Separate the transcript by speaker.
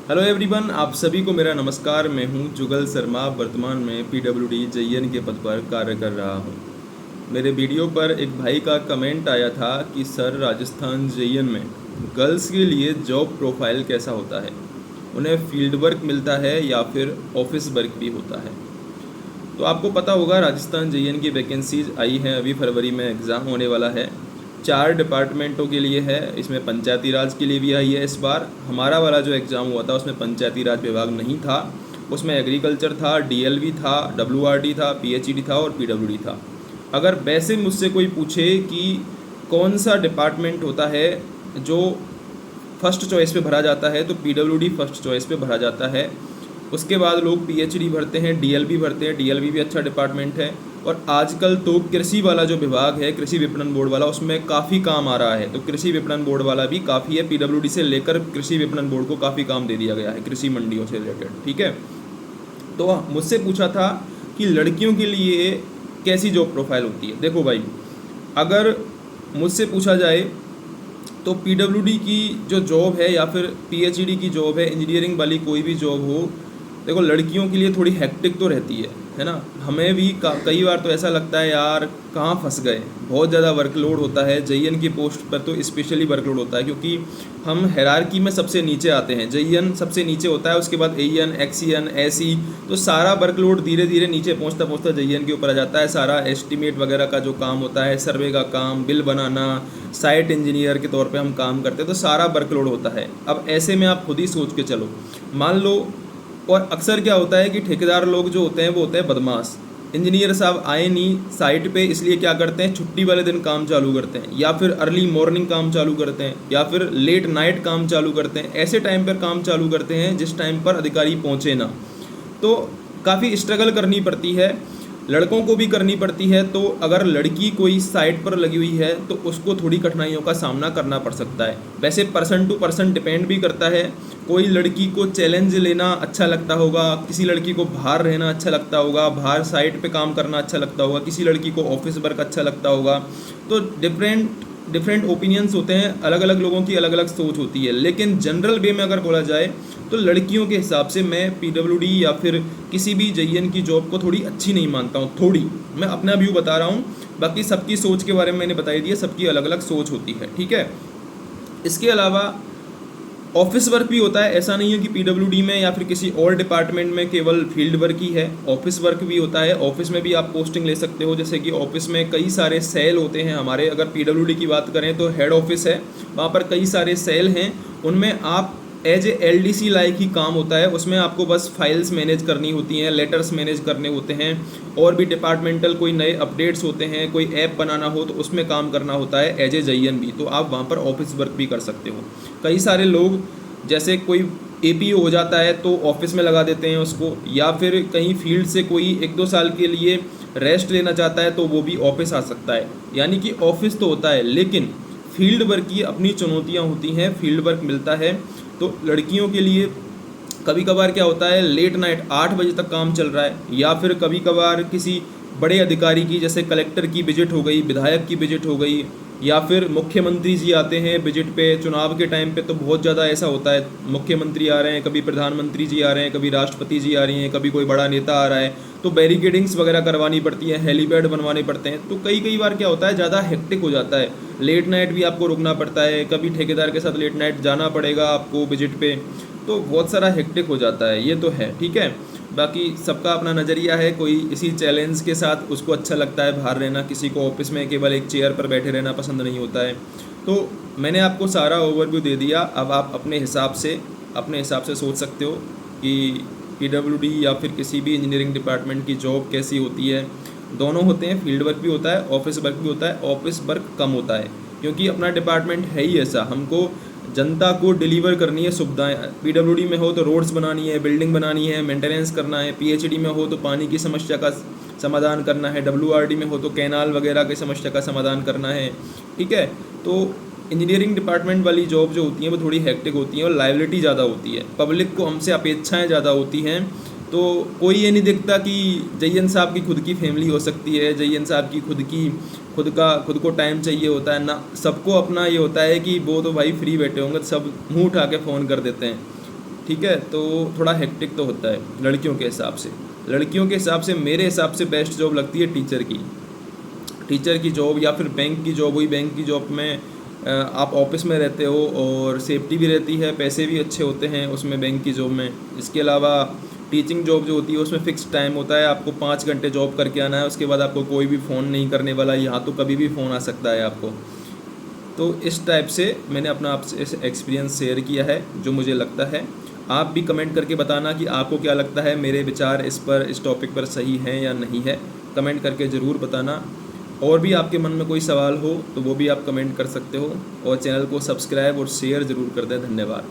Speaker 1: Hello everyone, आप सभी को मेरा नमस्कार। मैं हूं जुगल शर्मा, वर्तमान में पीडब्ल्यूडी जेईएन के पद पर कार्य कर रहा हूं। मेरे वीडियो पर एक भाई का कमेंट आया था कि सर, राजस्थान जेईएन में गर्ल्स के लिए जॉब प्रोफाइल कैसा होता है, उन्हें फील्ड वर्क मिलता है या फिर ऑफिस वर्क भी होता है। तो आपको पता होगा, राजस्थान जेईएन की वैकेंसीज आई हैं, अभी फरवरी में एग्ज़ाम होने वाला है। 4 डिपार्टमेंटों के लिए है, इसमें पंचायती राज के लिए भी आई है। इस बार हमारा वाला जो एग्ज़ाम हुआ था उसमें पंचायती राज विभाग नहीं था, उसमें एग्रीकल्चर था, डीएलवी था, डब्ल्यूआरडी था, पीएचईडी था और पीडब्ल्यूडी था। अगर वैसे मुझसे कोई पूछे कि कौन सा डिपार्टमेंट होता है जो फर्स्ट चॉइस पे भरा जाता है, तो पीडब्ल्यूडी फर्स्ट चॉइस पे भरा जाता है। उसके बाद लोग पीएचडी भरते हैं, डीएलबी भरते हैं। डीएलबी भी अच्छा डिपार्टमेंट है। और आजकल तो कृषि वाला जो विभाग है, कृषि विपणन बोर्ड वाला, उसमें काफ़ी काम आ रहा है। तो कृषि विपणन बोर्ड वाला भी काफ़ी है। पीडब्ल्यूडी से लेकर कृषि विपणन बोर्ड को काफ़ी काम दे दिया गया है कृषि मंडियों से रिलेटेड। ठीक है। तो मुझसे पूछा था कि लड़कियों के लिए कैसी जॉब प्रोफाइल होती है। देखो भाई, अगर मुझसे पूछा जाए तो पीडब्ल्यूडी की जो जॉब है या फिर पीएचडी की जॉब है, इंजीनियरिंग वाली कोई भी जॉब हो, देखो लड़कियों के लिए थोड़ी हेक्टिक तो रहती है ना। हमें भी कई बार तो ऐसा लगता है यार कहाँ फंस गए, बहुत ज़्यादा वर्कलोड होता है। जेईएन की पोस्ट पर तो स्पेशली वर्कलोड होता है, क्योंकि हम हायरार्की में सबसे नीचे आते हैं। जेईएन सबसे नीचे होता है, उसके बाद एईएन, एक्सीएन, एसी। तो सारा वर्कलोड धीरे धीरे नीचे पहुँचता पहुँचता जेईएन के ऊपर आ जाता है। सारा एस्टिमेट वगैरह का जो काम होता है, सर्वे का काम, बिल बनाना, साइट इंजीनियर के तौर पे हम काम करते हैं, तो सारा वर्कलोड होता है। अब ऐसे में आप खुद ही सोच के चलो, मान लो। और अक्सर क्या होता है कि ठेकेदार लोग जो होते हैं वो होते हैं बदमाश। इंजीनियर साहब आए नहीं साइट पे, इसलिए क्या करते हैं, छुट्टी वाले दिन काम चालू करते हैं, या फिर अर्ली मॉर्निंग काम चालू करते हैं, या फिर लेट नाइट काम चालू करते हैं। ऐसे टाइम पर काम चालू करते हैं जिस टाइम पर अधिकारी पहुँचे ना। तो काफ़ी स्ट्रगल करनी पड़ती है, लड़कों को भी करनी पड़ती है। तो अगर लड़की कोई साइट पर लगी हुई है तो उसको थोड़ी कठिनाइयों का सामना करना पड़ सकता है। वैसे पर्सन टू पर्सन डिपेंड भी करता है। कोई लड़की को चैलेंज लेना अच्छा लगता होगा, किसी लड़की को बाहर रहना अच्छा लगता होगा, बाहर साइट पे काम करना अच्छा लगता होगा, किसी लड़की को ऑफिस वर्क अच्छा लगता होगा। तो डिफरेंट ओपिनियंस होते हैं, अलग अलग लोगों की अलग अलग सोच होती है। लेकिन जनरल वे में अगर बोला जाए तो लड़कियों के हिसाब से मैं पीडब्ल्यूडी या फिर किसी भी जेईएन की जॉब को थोड़ी अच्छी नहीं मानता हूँ। थोड़ी, मैं अपना व्यू बता रहा हूँ, बाकी सबकी सोच के बारे में मैंने बताई दी है, सबकी अलग अलग सोच होती है। ठीक है। इसके अलावा ऑफिस वर्क भी होता है। ऐसा नहीं है कि पीडब्ल्यूडी में या फिर किसी और डिपार्टमेंट में केवल फील्ड वर्क ही है, ऑफिस वर्क भी होता है। ऑफिस में भी आप पोस्टिंग ले सकते हो। जैसे कि ऑफिस में कई सारे सेल होते हैं हमारे। अगर पीडब्ल्यूडी की बात करें तो हेड ऑफिस है, वहाँ पर कई सारे सेल हैं। उनमें आप एज ए एलडीसी लाइक ही काम होता है। उसमें आपको बस फाइल्स मैनेज करनी होती हैं, लेटर्स मैनेज करने होते हैं, और भी डिपार्टमेंटल कोई नए अपडेट्स होते हैं, कोई ऐप बनाना हो तो उसमें काम करना होता है एज ए जेईएन भी। तो आप वहाँ पर ऑफिस वर्क भी कर सकते हो। कई सारे लोग, जैसे कोई एपीओ हो जाता है तो ऑफिस में लगा देते हैं उसको, या फिर कहीं फील्ड से कोई 1-2 साल के लिए रेस्ट लेना चाहता है तो वो भी ऑफिस आ सकता है। यानी कि ऑफिस तो होता है, लेकिन फील्ड वर्क की अपनी चुनौतियाँ होती हैं। फील्ड वर्क मिलता है तो लड़कियों के लिए कभी कभार क्या होता है, लेट नाइट 8 बजे तक काम चल रहा है, या फिर कभी कभार किसी बड़े अधिकारी की, जैसे कलेक्टर की विजिट हो गई, विधायक की विजिट हो गई, या फिर मुख्यमंत्री जी आते हैं विजिट पे। चुनाव के टाइम पे तो बहुत ज़्यादा ऐसा होता है, मुख्यमंत्री आ रहे हैं, कभी प्रधानमंत्री जी आ रहे हैं, कभी राष्ट्रपति जी आ रही हैं, कभी कोई बड़ा नेता आ रहा है, तो बैरिकेडिंग्स वगैरह करवानी पड़ती है, हेलीपैड बनवाने पड़ते हैं। तो कई बार क्या होता है, ज़्यादा हेक्टिक हो जाता है। लेट नाइट भी आपको रुकना पड़ता है, कभी ठेकेदार के साथ लेट नाइट जाना पड़ेगा आपको विजिट पे, तो बहुत सारा हेक्टिक हो जाता है। ये तो है। ठीक है। बाकी सबका अपना नज़रिया है, कोई इसी चैलेंज के साथ उसको अच्छा लगता है बाहर रहना, किसी को ऑफिस में केवल एक चेयर पर बैठे रहना पसंद नहीं होता है। तो मैंने आपको सारा ओवरव्यू दे दिया। अब आप अपने हिसाब से सोच सकते हो कि पीडब्ल्यूडी या फिर किसी भी इंजीनियरिंग डिपार्टमेंट की जॉब कैसी होती है। दोनों होते हैं, फील्ड वर्क भी होता है, ऑफिस वर्क भी होता है। ऑफिस वर्क कम होता है क्योंकि अपना डिपार्टमेंट है ही ऐसा, हमको जनता को डिलीवर करनी है सुविधाएं। पीडब्ल्यूडी में हो तो रोड्स बनानी है, बिल्डिंग बनानी है, मेंटेनेंस करना है। पीएचडी में हो तो पानी की समस्या का समाधान करना है। डब्ल्यूआरडी में हो तो कैनाल वगैरह की समस्या का समाधान करना है। ठीक है। तो इंजीनियरिंग डिपार्टमेंट वाली जॉब जो होती हैं वो थोड़ी हेक्टिक होती हैं और लायबिलिटी ज़्यादा होती है। पब्लिक को हमसे अपेक्षाएँ ज़्यादा होती हैं। तो कोई ये नहीं देखता कि जेईएन साहब की खुद की फैमिली हो सकती है, जेईएन साहब की खुद को टाइम चाहिए होता है ना। सबको अपना ये होता है कि वो तो भाई फ्री बैठे होंगे, सब मुंह उठा के फ़ोन कर देते हैं। ठीक है, तो थोड़ा हेक्टिक तो होता है लड़कियों के हिसाब से। लड़कियों के हिसाब से मेरे हिसाब से बेस्ट जॉब लगती है टीचर की जॉब, या फिर बैंक की जॉब हुई। बैंक की जॉब में आप ऑफिस में रहते हो और सेफ्टी भी रहती है, पैसे भी अच्छे होते हैं उसमें बैंक की जॉब में। इसके अलावा टीचिंग जॉब जो होती है उसमें फ़िक्स टाइम होता है, आपको 5 घंटे जॉब करके आना है, उसके बाद आपको कोई भी फ़ोन नहीं करने वाला, यहाँ तो कभी भी फ़ोन आ सकता है आपको। तो इस टाइप से मैंने अपना आपसे एक्सपीरियंस शेयर किया है जो मुझे लगता है। आप भी कमेंट करके बताना कि आपको क्या लगता है, मेरे विचार इस टॉपिक पर सही हैं या नहीं है। कमेंट करके ज़रूर बताना। और भी आपके मन में कोई सवाल हो तो वो भी आप कमेंट कर सकते हो, और चैनल को सब्सक्राइब और शेयर ज़रूर कर दें। धन्यवाद।